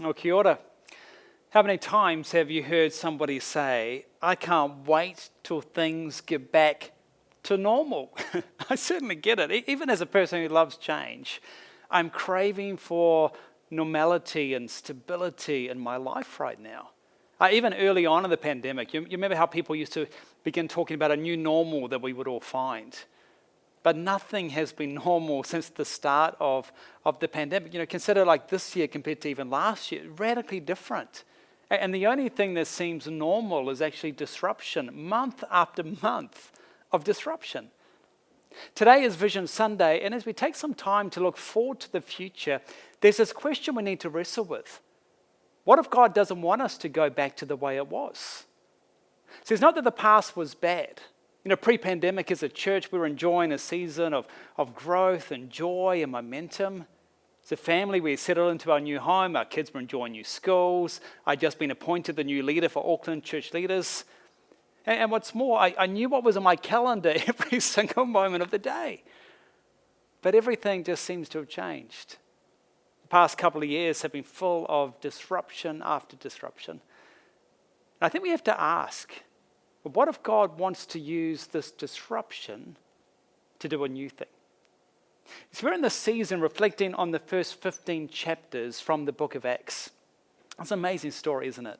Oh, kia ora. How many times have you heard somebody say, I can't wait till things get back to normal? I certainly get it. Even as a person who loves change, I'm craving for normality and stability in my life right now. Even early on in the pandemic, you remember how people used to begin talking about a new normal that we would all find. But nothing has been normal since the start of the pandemic. Consider like this year compared to even last year, radically different. And the only thing that seems normal is actually disruption, month after month of disruption. Today is Vision Sunday, and as we take some time to look forward to the future, there's this question we need to wrestle with. What if God doesn't want us to go back to the way it was? So it's not that the past was bad. Pre-pandemic as a church, we were enjoying a season of growth and joy and momentum. As a family, we settled into our new home. Our kids were enjoying new schools. I'd just been appointed the new leader for Auckland church leaders. And what's more, I knew what was on my calendar every single moment of the day. But everything just seems to have changed. The past couple of years have been full of disruption after disruption. And I think we have to ask, but what if God wants to use this disruption to do a new thing? So we're in this season reflecting on the first 15 chapters from the book of Acts. It's an amazing story, isn't it?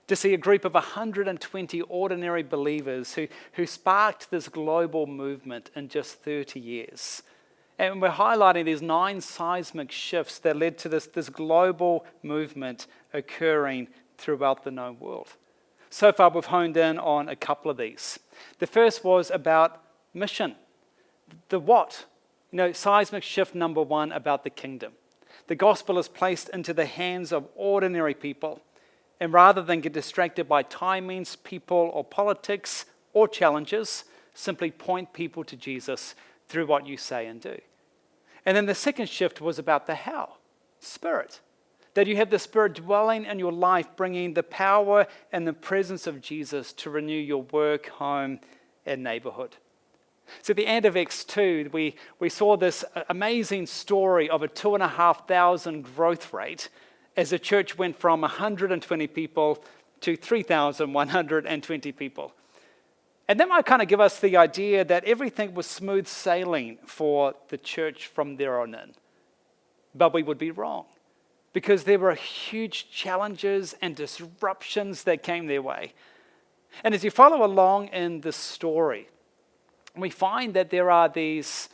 To see a group of 120 ordinary believers who sparked this global movement in just 30 years. And we're highlighting these 9 seismic shifts that led to this global movement occurring throughout the known world. So far, we've honed in on a couple of these. The first was about mission. The what? Seismic shift number 1 about the kingdom. The gospel is placed into the hands of ordinary people. And rather than get distracted by timings, people, or politics, or challenges, simply point people to Jesus through what you say and do. And then the second shift was about the how. Spirit. That you have the Spirit dwelling in your life, bringing the power and the presence of Jesus to renew your work, home, and neighborhood. So at the end of Acts 2, we saw this amazing story of a 2,500 growth rate as the church went from 120 people to 3,120 people. And that might kind of give us the idea that everything was smooth sailing for the church from there on in. But we would be wrong, because there were huge challenges and disruptions that came their way. And as you follow along in the story, we find that there are these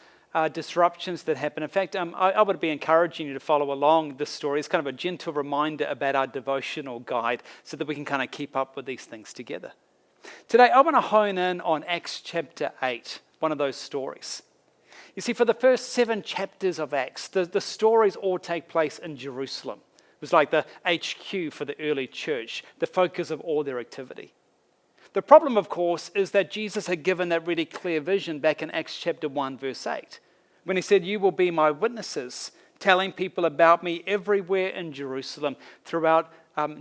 disruptions that happen. In fact, I would be encouraging you to follow along this story. It's kind of a gentle reminder about our devotional guide so that we can kind of keep up with these things together. Today, I want to hone in on Acts chapter 8, one of those stories. You see, for the first 7 chapters of Acts, the stories all take place in Jerusalem. It was like the HQ for the early church, the focus of all their activity. The problem, of course, is that Jesus had given that really clear vision back in Acts chapter 1, verse 8, when he said, "You will be my witnesses, telling people about me everywhere in Jerusalem, throughout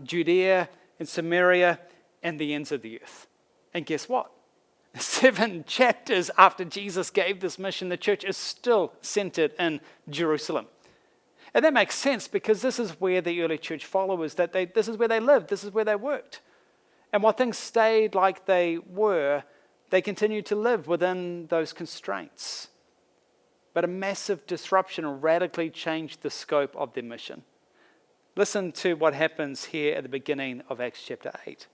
Judea and Samaria and the ends of the earth." And guess what? 7 chapters after Jesus gave this mission, the church is still centered in Jerusalem. And that makes sense, because this is where the early church followers, this is where they lived, this is where they worked. And while things stayed like they were, they continued to live within those constraints. But a massive disruption radically changed the scope of their mission. Listen to what happens here at the beginning of Acts chapter 8.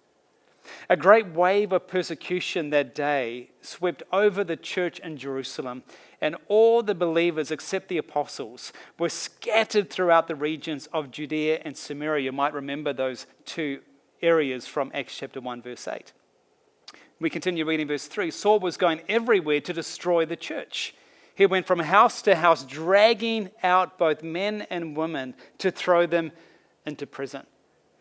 A great wave of persecution that day swept over the church in Jerusalem, and all the believers except the apostles were scattered throughout the regions of Judea and Samaria. You might remember those 2 areas from Acts chapter 1, verse 8. We continue reading verse 3. Saul was going everywhere to destroy the church. He went from house to house, dragging out both men and women to throw them into prison.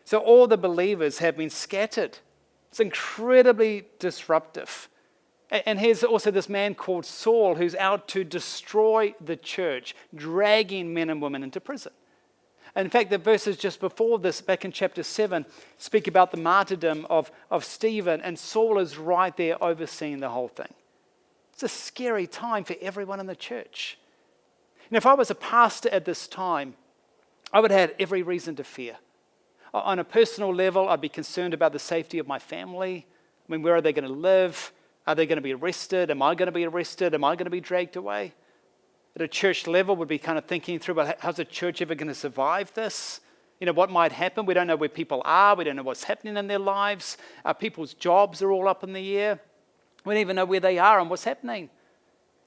So all the believers have been scattered. It's incredibly disruptive. And here's also this man called Saul who's out to destroy the church, dragging men and women into prison. In fact, the verses just before this, back in chapter 7, speak about the martyrdom of Stephen, and Saul is right there overseeing the whole thing. It's a scary time for everyone in the church. And if I was a pastor at this time, I would have had every reason to fear. On a personal level, I'd be concerned about the safety of my family. I mean, where are they going to live? Are they going to be arrested? Am I going to be arrested? Am I going to be dragged away? At a church level, we'd be kind of thinking through about how's the church ever going to survive this? What might happen? We don't know where people are. We don't know what's happening in their lives. People's jobs are all up in the air. We don't even know where they are and what's happening.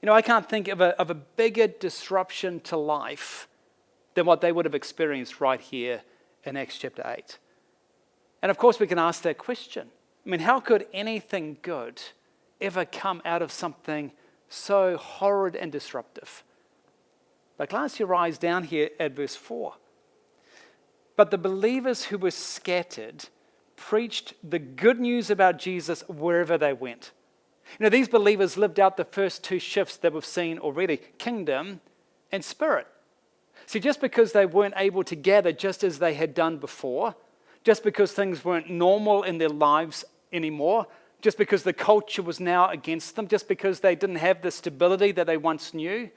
I can't think of a bigger disruption to life than what they would have experienced right here in Acts chapter 8. And of course, we can ask that question. I mean, how could anything good ever come out of something so horrid and disruptive? But glance your eyes down here at verse 4. But the believers who were scattered preached the good news about Jesus wherever they went. These believers lived out the first two shifts that we've seen already, kingdom and spirit. See, just because they weren't able to gather just as they had done before, just because things weren't normal in their lives anymore, just because the culture was now against them, just because they didn't have the stability that they once knew,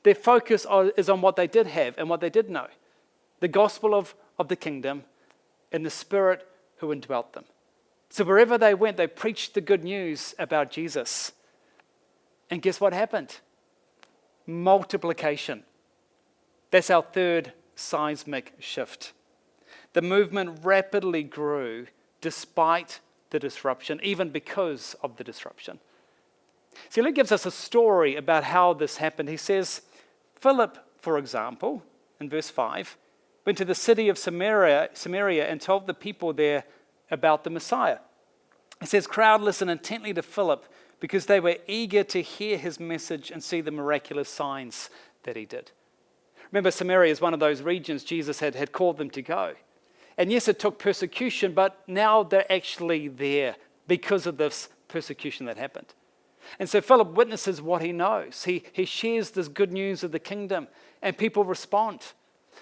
their focus is on what they did have and what they did know, the gospel of the kingdom and the Spirit who indwelt them. So wherever they went, they preached the good news about Jesus. And guess what happened? Multiplication. That's our third seismic shift. The movement rapidly grew despite the disruption, even because of the disruption. See, Luke gives us a story about how this happened. He says, Philip, for example, in verse 5, went to the city of Samaria and told the people there about the Messiah. It says, crowd listened intently to Philip because they were eager to hear his message and see the miraculous signs that he did. Remember, Samaria is one of those regions Jesus had called them to go. And yes, it took persecution, but now they're actually there because of this persecution that happened. And so Philip witnesses what he knows. He shares this good news of the kingdom, and people respond.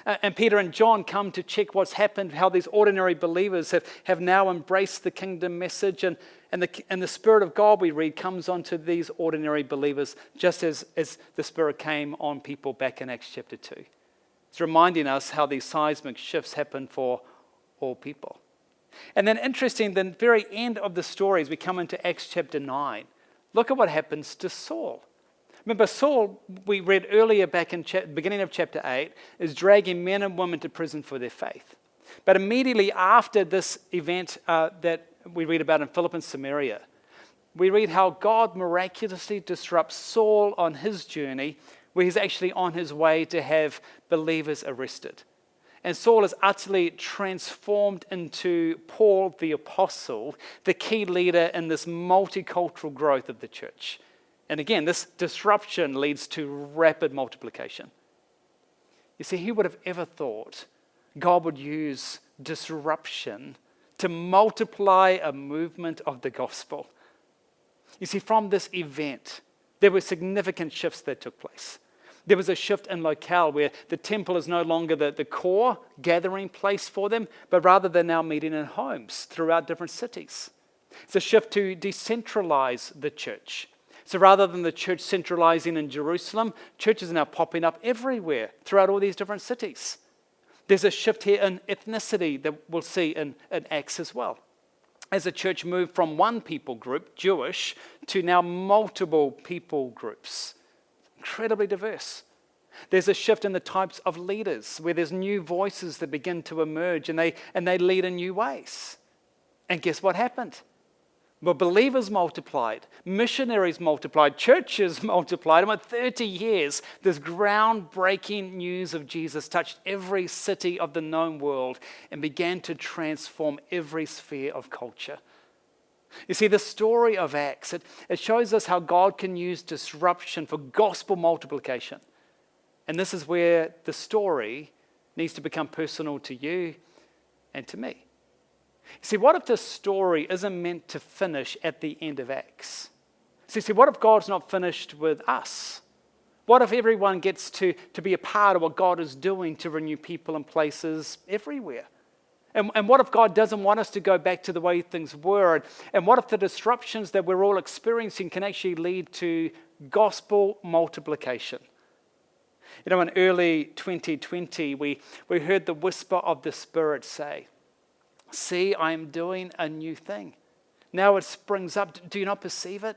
And Peter and John come to check what's happened, how these ordinary believers have now embraced the kingdom message. And the Spirit of God, we read, comes onto these ordinary believers, just as the Spirit came on people back in Acts chapter 2. It's reminding us how these seismic shifts happen for all people. And then interesting, the very end of the story, as we come into Acts chapter 9, look at what happens to Saul. Remember, Saul, we read earlier back in beginning of chapter 8, is dragging men and women to prison for their faith. But immediately after this event that we read about in Philip and Samaria, we read how God miraculously disrupts Saul on his journey, where he's actually on his way to have believers arrested. And Saul is utterly transformed into Paul the apostle, the key leader in this multicultural growth of the church. And again, this disruption leads to rapid multiplication. You see, who would have ever thought God would use disruption to multiply a movement of the gospel? You see, from this event, there were significant shifts that took place. There was a shift in locale where the temple is no longer the core gathering place for them, but rather they're now meeting in homes throughout different cities. It's a shift to decentralize the church. So rather than the church centralizing in Jerusalem, churches are now popping up everywhere throughout all these different cities. There's a shift here in ethnicity that we'll see in Acts as well. As the church moved from one people group, Jewish, to now multiple people groups. Incredibly diverse. There's a shift in the types of leaders where there's new voices that begin to emerge and they lead in new ways. And guess what happened? Well, believers multiplied, missionaries multiplied, churches multiplied. And in 30 years, this groundbreaking news of Jesus touched every city of the known world and began to transform every sphere of culture. You see, the story of Acts, it shows us how God can use disruption for gospel multiplication. And this is where the story needs to become personal to you and to me. See, what if this story isn't meant to finish at the end of Acts? See, what if God's not finished with us? What if everyone gets to be a part of what God is doing to renew people and places everywhere? And what if God doesn't want us to go back to the way things were? And what if the disruptions that we're all experiencing can actually lead to gospel multiplication? In early 2020, we heard the whisper of the Spirit say, See, I am doing a new thing. Now it springs up. Do you not perceive it?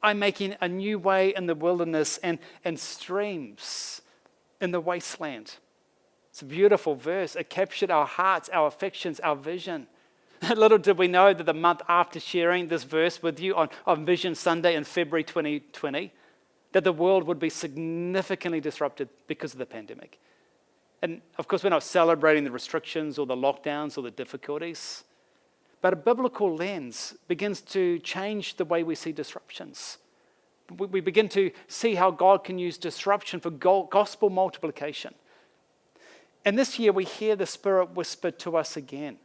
I'm making a new way in the wilderness and streams in the wasteland. It's a beautiful verse. It captured our hearts, our affections, our vision. Little did we know that the month after sharing this verse with you on Vision Sunday in February 2020, that the world would be significantly disrupted because of the pandemic. And of course, we're not celebrating the restrictions or the lockdowns or the difficulties, but a biblical lens begins to change the way we see disruptions. We begin to see how God can use disruption for gospel multiplication. And this year we hear the Spirit whisper to us again.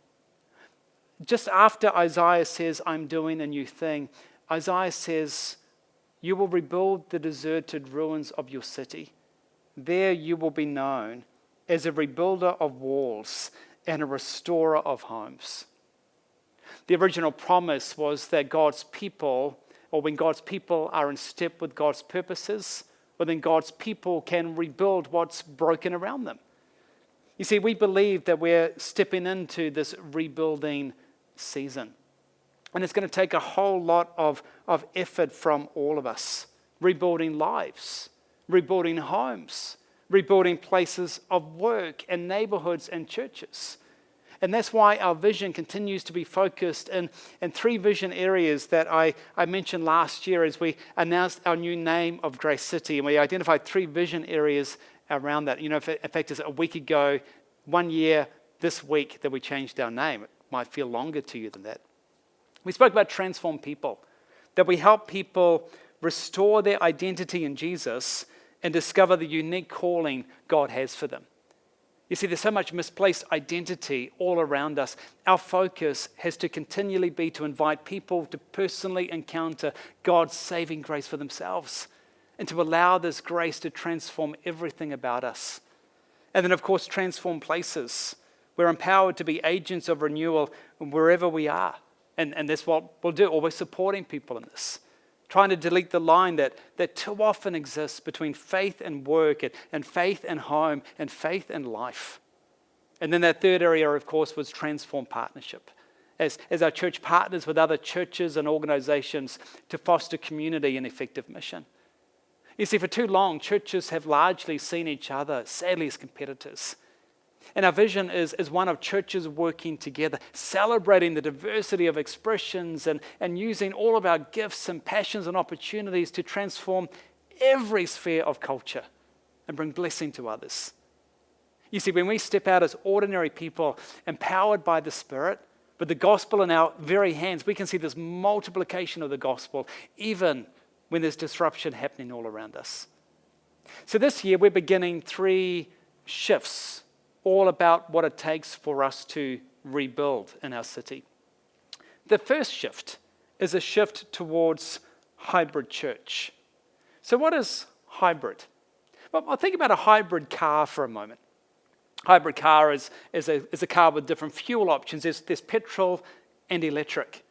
Just after Isaiah says, I'm doing a new thing, Isaiah says, you will rebuild the deserted ruins of your city. There you will be known as a rebuilder of walls and a restorer of homes. The original promise was that God's people, or when God's people are in step with God's purposes, well, then God's people can rebuild what's broken around them. You see, we believe that we're stepping into this rebuilding season. And it's going to take a whole lot of effort from all of us. Rebuilding lives, rebuilding homes, rebuilding places of work and neighborhoods and churches. And that's why our vision continues to be focused in three vision areas that I mentioned last year as we announced our new name of Grace City. And we identified three vision areas around that. You know, in fact, it's a week ago, 1 year this week that we changed our name. It might feel longer to you than that. We spoke about transform people, that we help people restore their identity in Jesus and discover the unique calling God has for them. You see, there's so much misplaced identity all around us. Our focus has to continually be to invite people to personally encounter God's saving grace for themselves and to allow this grace to transform everything about us. And then, of course, transform places. We're empowered to be agents of renewal wherever we are. And that's what we'll do. Always supporting people in this. Trying to delete the line that too often exists between faith and work and faith and home and faith and life. And then that third area, of course, was transform partnership. As our church partners with other churches and organizations to foster community and effective mission. You see, for too long, churches have largely seen each other, sadly, as competitors. And our vision is one of churches working together, celebrating the diversity of expressions and using all of our gifts and passions and opportunities to transform every sphere of culture and bring blessing to others. You see, when we step out as ordinary people, empowered by the Spirit, with the gospel in our very hands, we can see this multiplication of the gospel, even when there's disruption happening all around us. So this year, we're beginning 3 shifts, all about what it takes for us to rebuild in our city. The first shift is a shift towards hybrid church. So what is hybrid? Well, I'll think about a hybrid car for a moment. Hybrid car is a car with different fuel options. There's petrol and electric.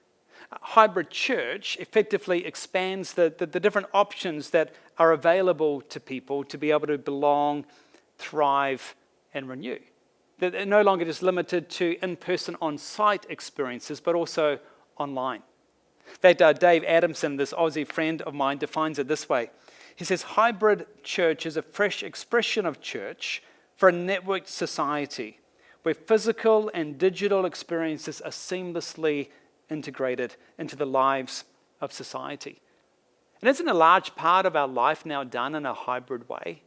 Hybrid church effectively expands the different options that are available to people to be able to belong, thrive, and renew. They're no longer just limited to in-person, on-site experiences, but also online. In fact, Dave Adamson, this Aussie friend of mine, defines it this way. He says, hybrid church is a fresh expression of church for a networked society where physical and digital experiences are seamlessly integrated into the lives of society. And isn't a large part of our life now done in a hybrid way?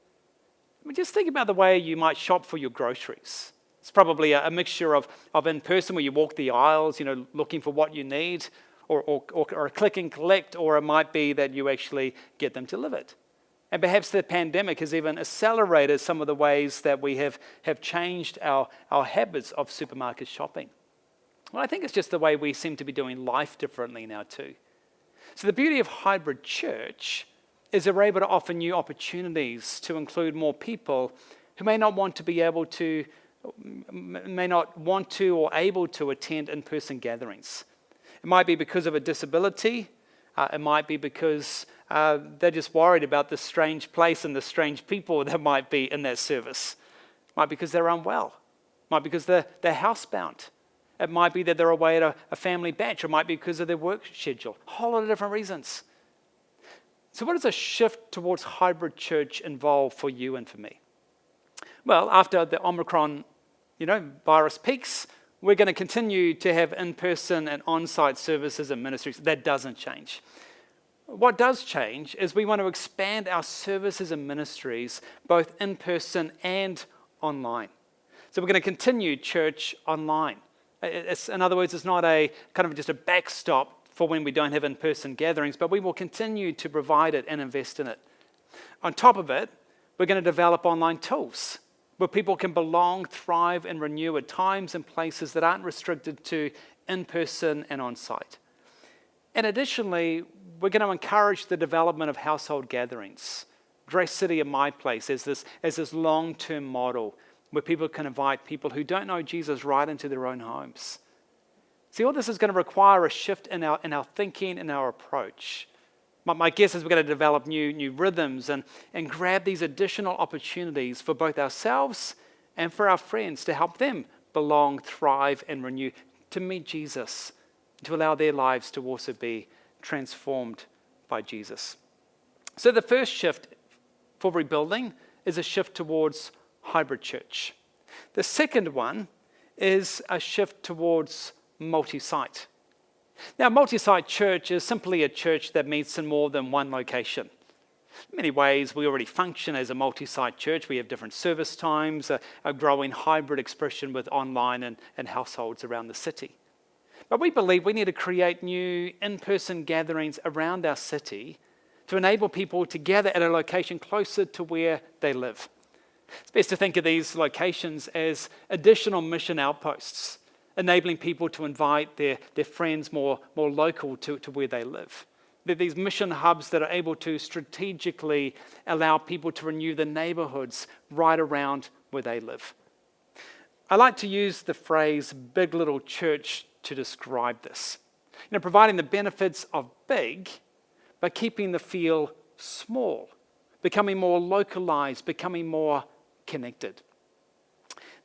I mean, just think about the way you might shop for your groceries. It's probably a mixture of in-person where you walk the aisles, looking for what you need, or a click and collect, or it might be that you actually get them delivered. And perhaps the pandemic has even accelerated some of the ways that we have changed our habits of supermarket shopping. Well, I think it's just the way we seem to be doing life differently now too. So the beauty of hybrid church is that we're able to offer new opportunities to include more people who may not want to or able to attend in-person gatherings. It might be because of a disability. It might be because they're just worried about the strange place and the strange people that might be in that service. It might be because they're unwell. It might be because they're housebound. It might be that they're away at a family batch, or it might be because of their work schedule. A whole lot of different reasons. So what does a shift towards hybrid church involve for you and for me? Well, after the Omicron, virus peaks, we're going to continue to have in-person and on-site services and ministries. That doesn't change. What does change is we want to expand our services and ministries both in person and online. So we're going to continue church online. In other words, it's not a kind of just a backstop for when we don't have in-person gatherings, but we will continue to provide it and invest in it. On top of it, we're going to develop online tools where people can belong, thrive, and renew at times and places that aren't restricted to in-person and on-site. And additionally, we're going to encourage the development of household gatherings. Grace City and My Place as this long-term model where people can invite people who don't know Jesus right into their own homes. See, all this is going to require a shift in our thinking and our approach. My guess is we're going to develop new rhythms and grab these additional opportunities for both ourselves and for our friends to help them belong, thrive, and renew, to meet Jesus, to allow their lives to also be transformed by Jesus. So the first shift for rebuilding is a shift towards hybrid church. The second one is a shift towards multi-site. Now, multi-site church is simply a church that meets in more than one location. In many ways, we already function as a multi-site church. We have different service times, a growing hybrid expression with online and households around the city. But we believe we need to create new in-person gatherings around our city to enable people to gather at a location closer to where they live. It's best to think of these locations as additional mission outposts, enabling people to invite their friends more local to where they live. They're these mission hubs that are able to strategically allow people to renew the neighborhoods right around where they live. I like to use the phrase big little church to describe this. Providing the benefits of big, but keeping the feel small, becoming more localized, becoming more connected.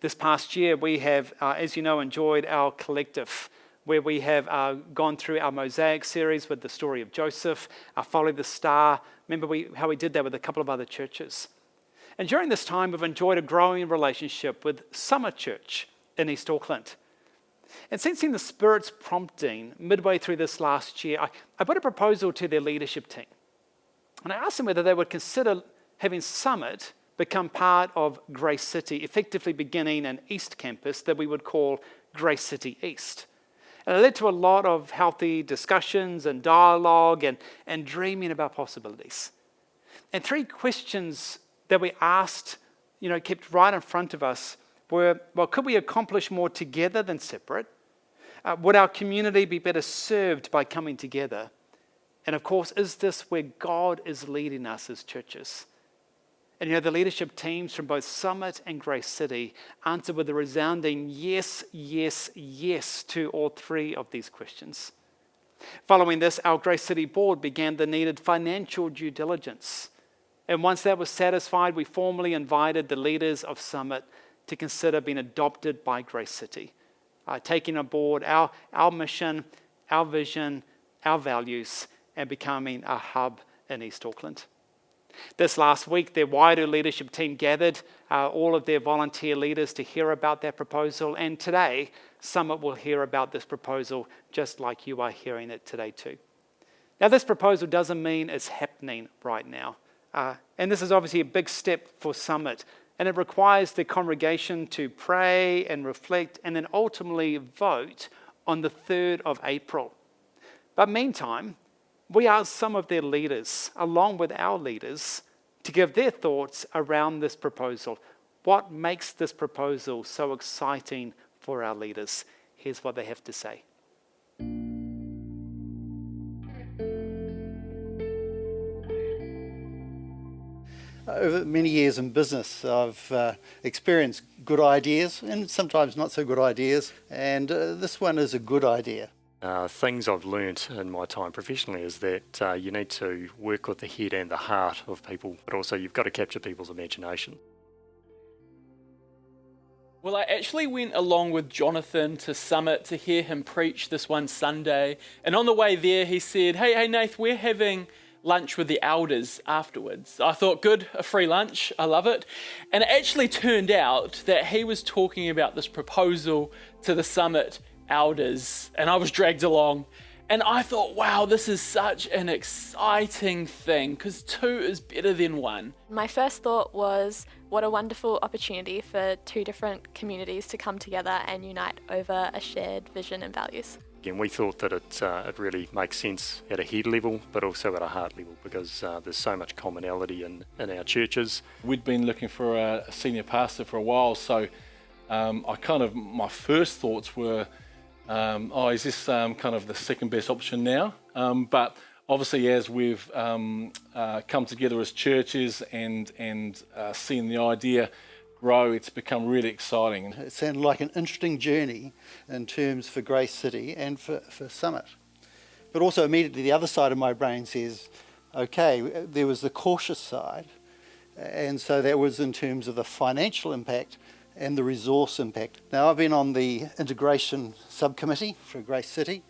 This past year, we have, as you know, enjoyed our collective, where we have gone through our Mosaic series with the story of Joseph, Follow the Star. Remember how we did that with a couple of other churches. And during this time, we've enjoyed a growing relationship with Summer Church in East Auckland. And sensing the Spirit's prompting midway through this last year, I put a proposal to their leadership team. And I asked them whether they would consider having Summit become part of Grace City, effectively beginning an East campus that we would call Grace City East. And it led to a lot of healthy discussions and dialogue and dreaming about possibilities. And three questions that we asked, kept right in front of us were, well, could we accomplish more together than separate? Would our community be better served by coming together? And of course, is this where God is leading us as churches? And the leadership teams from both Summit and Grace City answered with a resounding yes, yes, yes to all three of these questions. Following this, our Grace City board began the needed financial due diligence. And once that was satisfied, we formally invited the leaders of Summit to consider being adopted by Grace City, taking on board our mission, our vision, our values, and becoming a hub in East Auckland. This last week, their wider leadership team gathered all of their volunteer leaders to hear about that proposal. And today, Summit will hear about this proposal just like you are hearing it today too. Now, this proposal doesn't mean it's happening right now. And this is obviously a big step for Summit. And it requires the congregation to pray and reflect and then ultimately vote on the 3rd of April. But meantime, we asked some of their leaders, along with our leaders, to give their thoughts around this proposal. What makes this proposal so exciting for our leaders? Here's what they have to say. Over many years in business, I've experienced good ideas and sometimes not so good ideas, and this one is a good idea. Things I've learnt in my time professionally is that you need to work with the head and the heart of people, but also you've got to capture people's imagination. Well, I actually went along with Jonathan to Summit to hear him preach this one Sunday. And on the way there, he said, hey, Nath, we're having lunch with the elders afterwards. I thought, good, a free lunch. I love it. And it actually turned out that he was talking about this proposal to the Summit elders. And I was dragged along. And I thought, wow, this is such an exciting thing because 2 is better than 1. My first thought was, what a wonderful opportunity for 2 different communities to come together and unite over a shared vision and values. Again, we thought that it really makes sense at a head level, but also at a heart level, because there's so much commonality in our churches. We'd been looking for a senior pastor for a while, so my first thoughts were, is this kind of the second best option now? But obviously, as we've come together as churches and seen the idea grow, it's become really exciting. It sounded like an interesting journey in terms for Grace City and for Summit. But also immediately the other side of my brain says, okay, there was the cautious side, and so that was in terms of the financial impact and the resource impact. Now, I've been on the integration subcommittee for Grace City,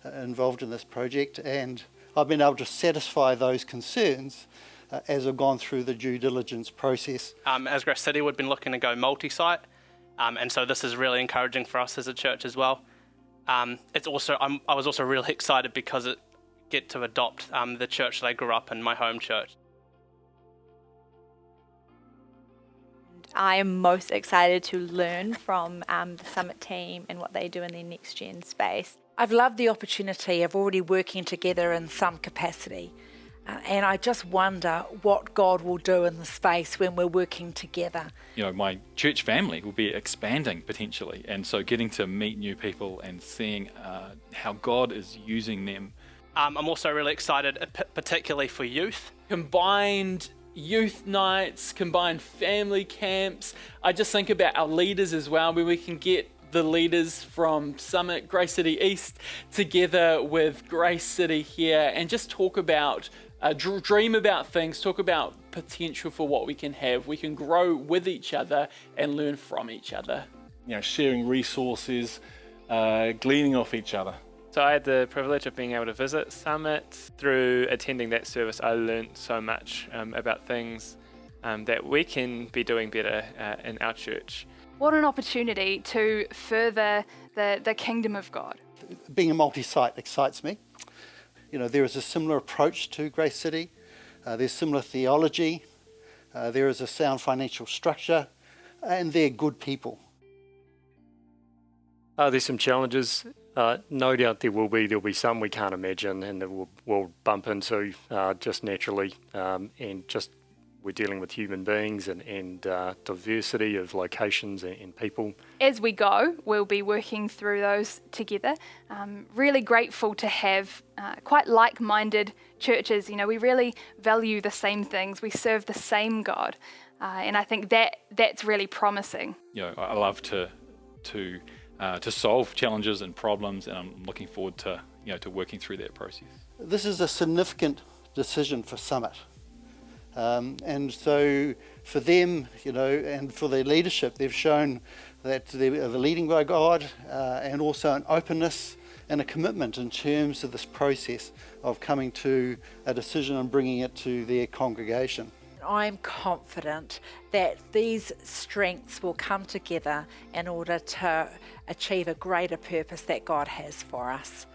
involved in this project, and I've been able to satisfy those concerns as I've gone through the due diligence process. As Grace City, we've been looking to go multi-site, and so this is really encouraging for us as a church as well. I was also really excited because it get to adopt the church that I grew up in, my home church. I am most excited to learn from the Summit team and what they do in their next gen space. I've loved the opportunity of already working together in some capacity. And I just wonder what God will do in the space when we're working together. You know, my church family will be expanding potentially. And so getting to meet new people and seeing how God is using them. I'm also really excited, particularly for youth. Combined youth nights, combined family camps. I just think about our leaders as well, where we can get the leaders from Summit, Grace City East, together with Grace City here and just talk about, dream about things, talk about potential for what we can have. We can grow with each other and learn from each other. You know, sharing resources, gleaning off each other. So I had the privilege of being able to visit Summit. Through attending that service, I learned so much about things that we can be doing better in our church. What an opportunity to further the kingdom of God. Being a multi-site excites me. You know, there is a similar approach to Grace City. There's similar theology. There is a sound financial structure, and they're good people. There's some challenges. No doubt there'll be some we can't imagine and that we'll bump into just naturally, and just we're dealing with human beings and diversity of locations and people. As we go, we'll be working through those together. Really grateful to have quite like-minded churches. You know, we really value the same things. We serve the same God, and I think that's really promising. You know, I love to solve challenges and problems, and I'm looking forward to working through that process. This is a significant decision for Summit. And so for them, you know, and for their leadership, they've shown that they're leading by God, and also an openness and a commitment in terms of this process of coming to a decision and bringing it to their congregation. I'm confident that these strengths will come together in order to achieve a greater purpose that God has for us.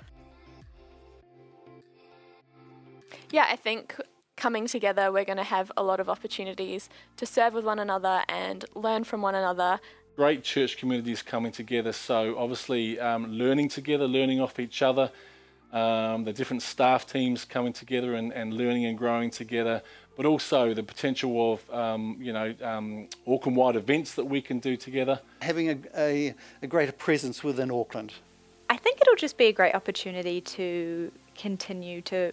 Yeah, I think coming together, we're going to have a lot of opportunities to serve with one another and learn from one another. Great church communities coming together, so obviously learning together, learning off each other, the different staff teams coming together and learning and growing together, but also the potential of Auckland-wide events that we can do together. Having a greater presence within Auckland. I think it'll just be a great opportunity to continue to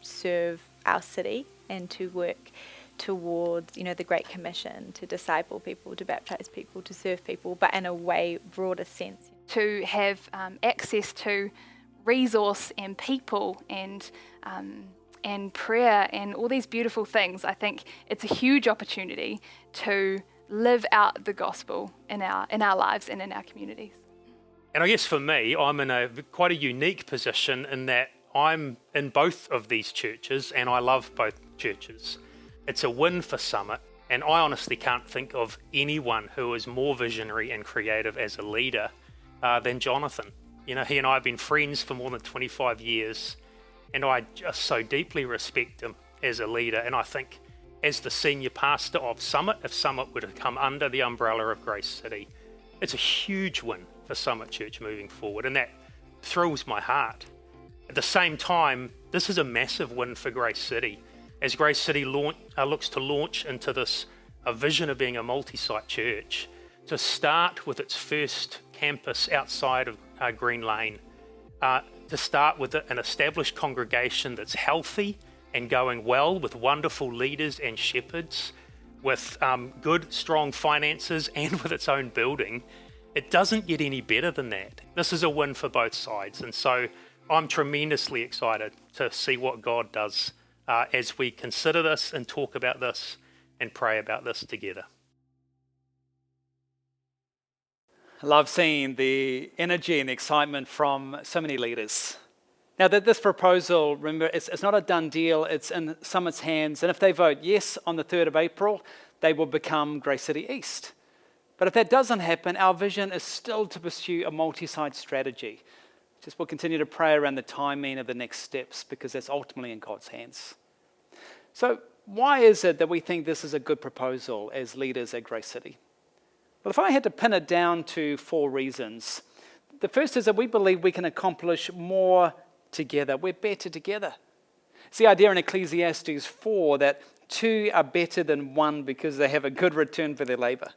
serve our city and to work towards, you know, the Great Commission, to disciple people, to baptize people, to serve people, but in a way broader sense. To have access to resource and people and prayer and all these beautiful things, I think it's a huge opportunity to live out the gospel in our lives and in our communities. And I guess for me, I'm in quite a unique position in that I'm in both of these churches and I love both churches. It's a win for Summit, and I honestly can't think of anyone who is more visionary and creative as a leader than Jonathan. You know, he and I have been friends for more than 25 years, and I just so deeply respect him as a leader. And I think as the senior pastor of Summit, if Summit were to come under the umbrella of Grace City, it's a huge win for Summit Church moving forward, and that thrills my heart. At the same time, this is a massive win for Grace City, as Grace City looks to launch into this a vision of being a multi-site church, to start with its first campus outside of Green Lane, to start with an established congregation that's healthy and going well, with wonderful leaders and shepherds, with good, strong finances, and with its own building. It doesn't get any better than that. This is a win for both sides, and so I'm tremendously excited to see what God does as we consider this and talk about this and pray about this together. I love seeing the energy and excitement from so many leaders. Now, that this proposal, remember, it's not a done deal. It's in Summit's hands. And if they vote yes on the 3rd of April, they will become Grace City East. But if that doesn't happen, our vision is still to pursue a multi-site strategy. Just we'll continue to pray around the timing of the next steps, because that's ultimately in God's hands. So why is it that we think this is a good proposal as leaders at Grace City? Well, if I had to pin it down to 4 reasons, the first is that we believe we can accomplish more together. We're better together. It's the idea in Ecclesiastes 4 that 2 are better than 1 because they have a good return for their labor.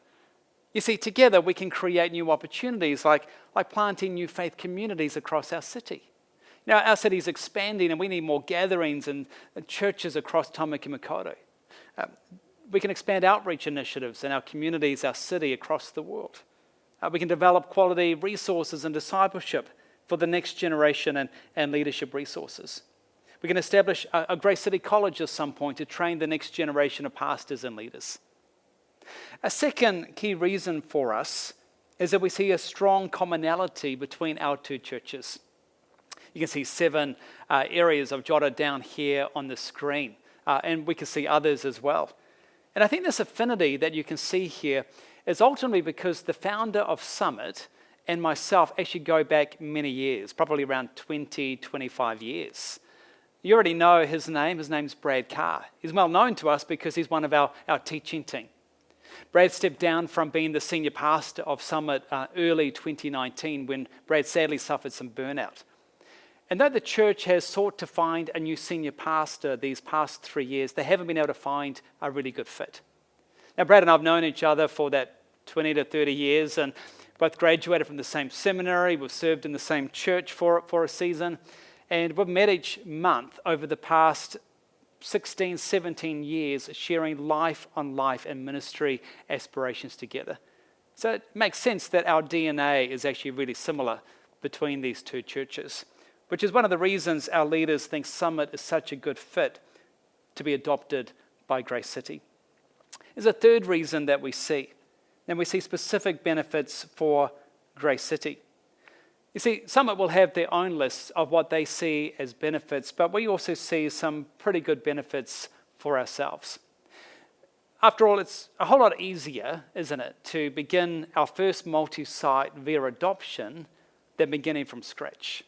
You see, together we can create new opportunities like planting new faith communities across our city. Now, our city is expanding and we need more gatherings and churches across Tamaki Makaurau. We can expand outreach initiatives in our communities, our city, across the world. We can develop quality resources and discipleship for the next generation and leadership resources. We can establish a Grace City College at some point to train the next generation of pastors and leaders. A second key reason for us is that we see a strong commonality between our 2 churches. You can see 7 areas I've jotted down here on the screen, and we can see others as well. And I think this affinity that you can see here is ultimately because the founder of Summit and myself actually go back many years, probably around 20, 25 years. You already know his name. His name's Brad Carr. He's well known to us because he's one of our teaching team. Brad stepped down from being the senior pastor of Summit early 2019 when Brad sadly suffered some burnout. And though the church has sought to find a new senior pastor these past 3 years, they haven't been able to find a really good fit. Now, Brad and I have known each other for that 20 to 30 years and both graduated from the same seminary. We've served in the same church for a season. And we've met each month over the past 16, 17 years, sharing life on life and ministry aspirations together. So it makes sense that our DNA is actually really similar between these 2 churches, which is one of the reasons our leaders think Summit is such a good fit to be adopted by Grace City. There's a third reason that we see, and we see specific benefits for Grace City. You see, Summit will have their own lists of what they see as benefits, but we also see some pretty good benefits for ourselves. After all, it's a whole lot easier, isn't it, to begin our first multi-site via adoption than beginning from scratch.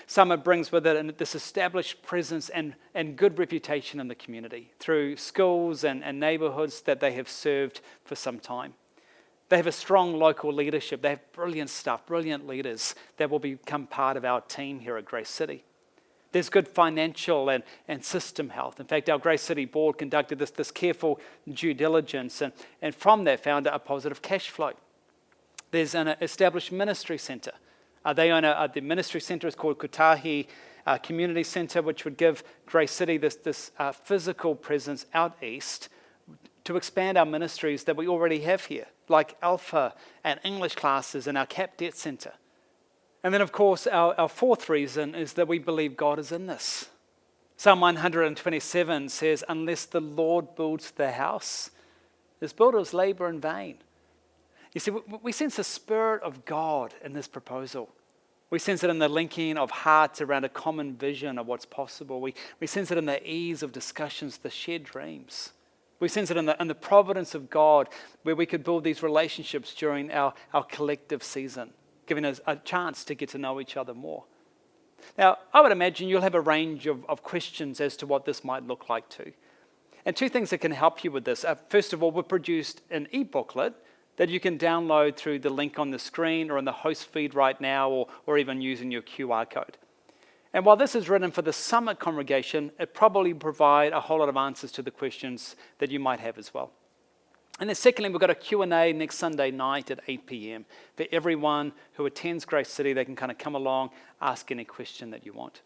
Summit brings with it this established presence and good reputation in the community through schools and neighbourhoods that they have served for some time. They have a strong local leadership. They have brilliant staff, brilliant leaders that will become part of our team here at Grace City. There's good financial and system health. In fact, our Grace City board conducted this careful due diligence and from that found a positive cash flow. There's an established ministry centre. They own the ministry centre is called Kotahi Community Centre, which would give Grace City this physical presence out east to expand our ministries that we already have here, like Alpha and English classes and our CAP Debt Centre. And then, of course, our fourth reason is that we believe God is in this. Psalm 127 says, unless the Lord builds the house, His builders labor in vain. You see, we sense the Spirit of God in this proposal. We sense it in the linking of hearts around a common vision of what's possible. We sense it in the ease of discussions, the shared dreams. We sense it in the providence of God, where we could build these relationships during our collective season, giving us a chance to get to know each other more. Now, I would imagine you'll have a range of questions as to what this might look like too. And two things that can help you with this. First of all, we've produced an e-booklet that you can download through the link on the screen or in the host feed right now, or even using your QR code. And while this is written for the Summit congregation, it probably provide a whole lot of answers to the questions that you might have as well. And then secondly, we've got a Q&A next Sunday night at 8 p.m. for everyone who attends Grace City. They can kind of come along, ask any question that you want.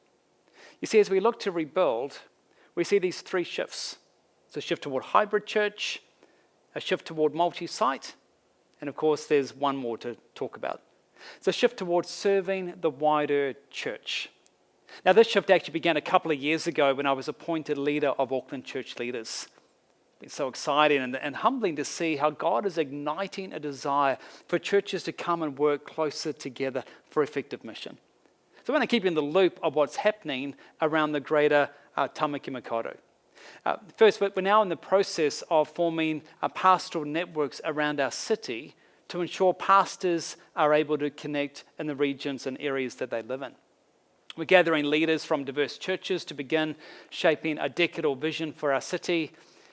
You see, as we look to rebuild, we see these three shifts. It's a shift toward hybrid church, a shift toward multi-site, and of course, there's one more to talk about. It's a shift towards serving the wider church. Now, this shift actually began a couple of years ago when I was appointed leader of Auckland Church Leaders. It's been so exciting and humbling to see how God is igniting a desire for churches to come and work closer together for effective mission. So I want to keep you in the loop of what's happening around the greater Tamaki Makaurau. First, we're now in the process of forming pastoral networks around our city to ensure pastors are able to connect in the regions and areas that they live in. We're gathering leaders from diverse churches to begin shaping a decadal vision for our city.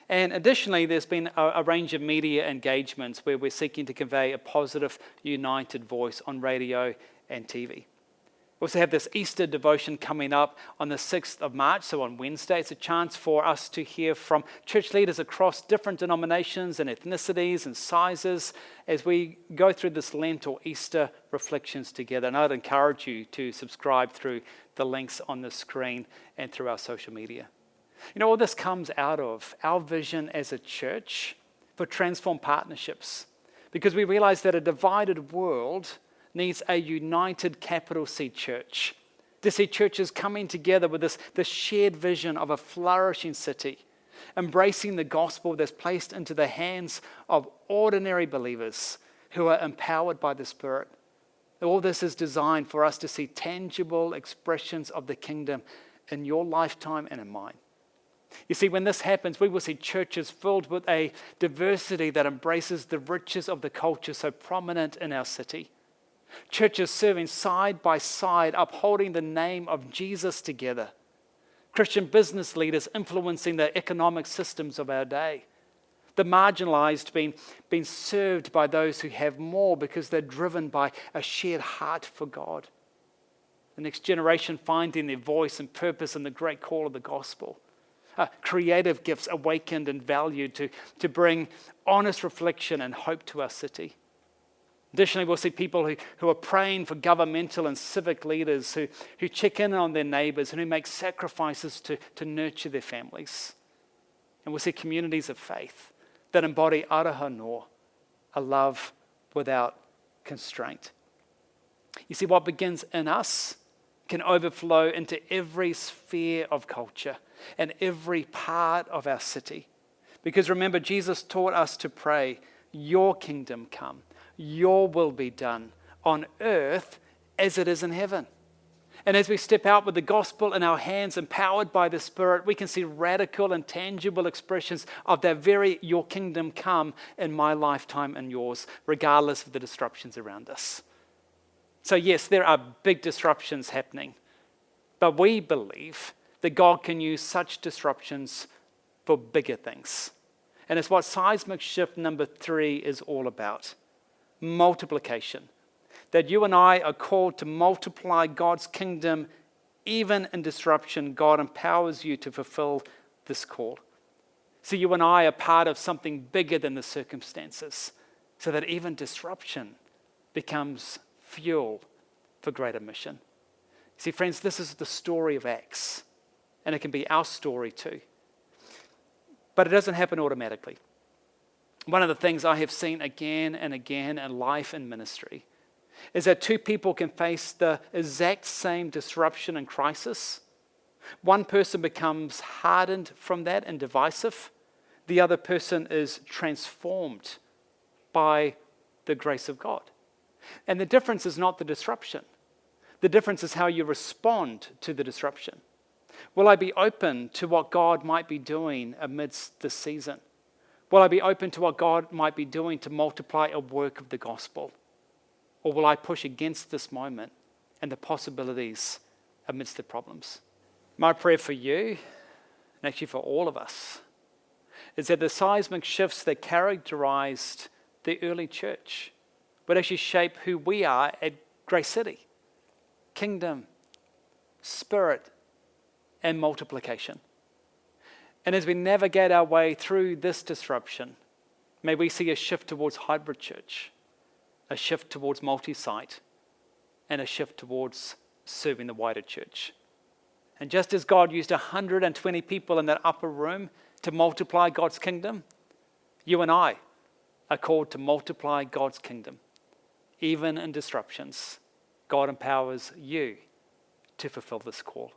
And additionally, there's been a range of media engagements where we're seeking to convey a positive, united voice on radio and TV. We also have this Easter devotion coming up on the 6th of March, so on Wednesday. It's a chance for us to hear from church leaders across different denominations and ethnicities and sizes as we go through this Lent or Easter reflections together. And I'd encourage you to subscribe through the links on the screen and through our social media. You know, all this comes out of our vision as a church for transformed partnerships, because we realize that a divided world needs a united capital C church, to see churches coming together with this shared vision of a flourishing city, embracing the gospel that's placed into the hands of ordinary believers who are empowered by the Spirit. All this is designed for us to see tangible expressions of the kingdom in your lifetime and in mine. You see, when this happens, we will see churches filled with a diversity that embraces the riches of the culture so prominent in our city. Churches serving side by side, upholding the name of Jesus together. Christian business leaders influencing the economic systems of our day. The marginalized being served by those who have more because they're driven by a shared heart for God. The next generation finding their voice and purpose in the great call of the gospel. Creative gifts awakened and valued to bring honest reflection and hope to our city. Additionally, we'll see people who are praying for governmental and civic leaders who check in on their neighbors and who make sacrifices to nurture their families. And we'll see communities of faith that embody aroha no, a love without constraint. You see, what begins in us can overflow into every sphere of culture and every part of our city. Because remember, Jesus taught us to pray, your kingdom come. Your will be done on earth as it is in heaven. And as we step out with the gospel in our hands, empowered by the Spirit, we can see radical and tangible expressions of that very your kingdom come in my lifetime and yours, regardless of the disruptions around us. So yes, there are big disruptions happening, but we believe that God can use such disruptions for bigger things. And it's what Seismic Shift number 3 is all about. Multiplication. That you and I are called to multiply God's kingdom even in disruption. God empowers you to fulfill this call. So you and I are part of something bigger than the circumstances, so that even disruption becomes fuel for greater mission. See, friends, this is the story of Acts, and it can be our story too. But it doesn't happen automatically. One of the things I have seen again and again in life and ministry is that two people can face the exact same disruption and crisis. One person becomes hardened from that and divisive. the other person is transformed by the grace of God. And the difference is not the disruption. The difference is how you respond to the disruption. Will I be open to what God might be doing amidst this season? Will I be open to what God might be doing to multiply a work of the gospel? Or will I push against this moment and the possibilities amidst the problems? My prayer for you, and actually for all of us, is that the seismic shifts that characterized the early church would actually shape who we are at Grace City. Kingdom, spirit, and multiplication. And as we navigate our way through this disruption, may we see a shift towards hybrid church, a shift towards multi-site, and a shift towards serving the wider church. And just as God used 120 people in that upper room to multiply God's kingdom, you and I are called to multiply God's kingdom. Even in disruptions, God empowers you to fulfill this call.